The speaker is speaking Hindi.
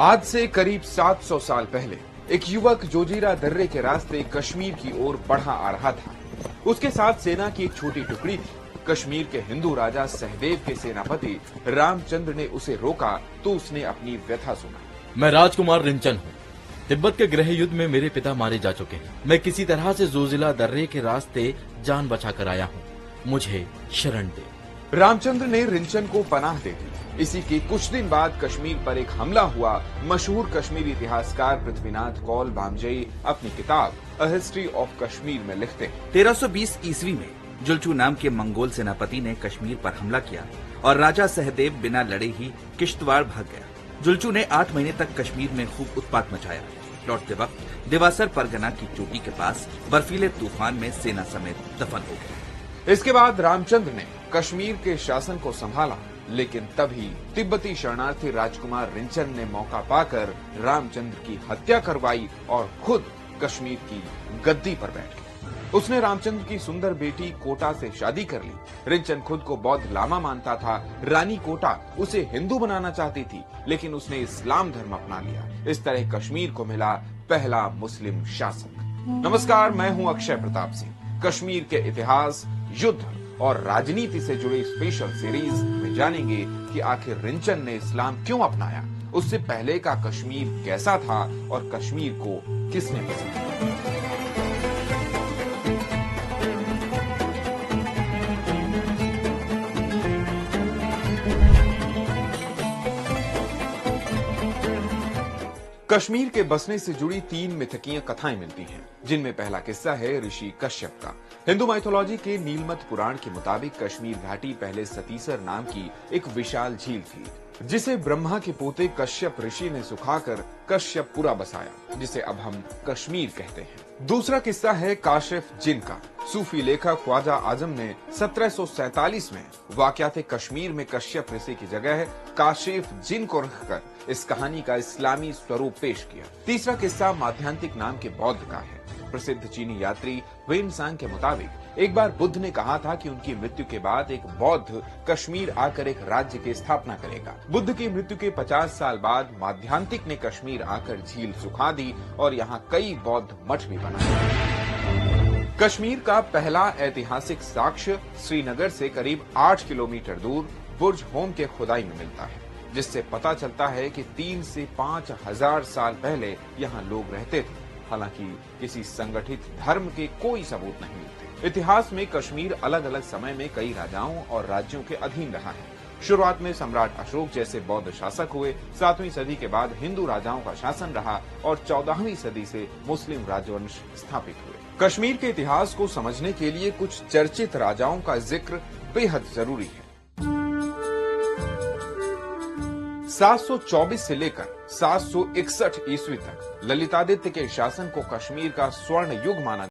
आज से करीब 700 साल पहले एक युवक जोजीरा दर्रे के रास्ते कश्मीर की ओर बढ़ा आ रहा था। उसके साथ सेना की एक छोटी टुकड़ी थी। कश्मीर के हिंदू राजा सहदेव के सेनापति रामचंद्र ने उसे रोका तो उसने अपनी व्यथा सुना। मैं राजकुमार रिंचन हूँ। तिब्बत के गृह युद्ध में मेरे पिता मारे जा चुके हैं। मैं किसी तरह से जोजिला दर्रे के रास्ते जान बचा कर आया हूँ। मुझे शरण दे। रामचंद्र ने रिंचन को पनाह दे दी। इसी के कुछ दिन बाद कश्मीर पर एक हमला हुआ। मशहूर कश्मीरी इतिहासकार पृथ्वीनाथ कौल बामजई अपनी किताब अ हिस्ट्री ऑफ कश्मीर में लिखते हैं, 1320 ईस्वी में जुलचू नाम के मंगोल सेनापति ने कश्मीर पर हमला किया और राजा सहदेव बिना लड़े ही किश्तवाड़ भाग गया। जुलचू ने 8 महीने तक कश्मीर में खूब उत्पात मचाया। लौटते वक्त देवासर परगना की चोटी के पास बर्फीले तूफान में सेना समेत दफन हो गए। इसके बाद रामचंद्र ने कश्मीर के शासन को संभाला, लेकिन तभी तिब्बती शरणार्थी राजकुमार रिंचन ने मौका पाकर रामचंद्र की हत्या करवाई और खुद कश्मीर की गद्दी पर बैठ गया। उसने रामचंद्र की सुंदर बेटी कोटा से शादी कर ली। रिंचन खुद को बौद्ध लामा मानता था। रानी कोटा उसे हिंदू बनाना चाहती थी, लेकिन उसने इस्लाम धर्म अपना लिया। इस तरह कश्मीर को मिला पहला मुस्लिम शासक। नमस्कार, मैं हूं अक्षय प्रताप सिंह। कश्मीर के इतिहास, युद्ध और राजनीति से जुड़ी स्पेशल सीरीज में जानेंगे कि आखिर रिंचन ने इस्लाम क्यों अपनाया, उससे पहले का कश्मीर कैसा था और कश्मीर को किसने पसंद किया। कश्मीर के बसने से जुड़ी 3 मिथकीय कथाएं मिलती हैं, जिनमें पहला किस्सा है ऋषि कश्यप का। हिंदू माइथोलॉजी के नीलमत पुराण के मुताबिक कश्मीर घाटी पहले सतीसर नाम की एक विशाल झील थी, जिसे ब्रह्मा के पोते कश्यप ऋषि ने सुखाकर कश्यपपुरा बसाया, जिसे अब हम कश्मीर कहते हैं। दूसरा किस्सा है काशिफ जिन का। सूफी लेखक ख्वाजा आजम ने 1747 में वाक़यात कश्मीर में कश्यप ऋषि की जगह काशिफ जिन को रखकर इस कहानी का इस्लामी स्वरूप पेश किया। तीसरा किस्सा माध्यांतिक नाम के बौद्ध का है। प्रसिद्ध चीनी यात्री वेनसांग के मुताबिक एक बार बुद्ध ने कहा था कि उनकी मृत्यु के बाद एक बौद्ध कश्मीर आकर एक राज्य की स्थापना करेगा। बुद्ध की मृत्यु के 50 साल बाद माध्यांतिक ने कश्मीर आकर झील सुखा दी और यहाँ कई बौद्ध मठ भी बनाए। कश्मीर का पहला ऐतिहासिक साक्ष्य श्रीनगर से करीब 8 किलोमीटर दूर बुर्ज होम के खुदाई में मिलता है, जिससे पता चलता है कि 3 से 5 हजार साल पहले यहाँ लोग रहते थे। हालांकि किसी संगठित धर्म के कोई सबूत नहीं मिलते। इतिहास में कश्मीर अलग अलग समय में कई राजाओं और राज्यों के अधीन रहा है। शुरुआत में सम्राट अशोक जैसे बौद्ध शासक हुए। 7वीं सदी के बाद हिंदू राजाओं का शासन रहा और 14वीं सदी से मुस्लिम राजवंश स्थापित हुए। कश्मीर के इतिहास को समझने के लिए कुछ चर्चित राजाओं का जिक्र बेहद जरूरी है। 724 से लेकर 761 ईस्वी तक ललितादित्य के शासन को कश्मीर का स्वर्ण युग माना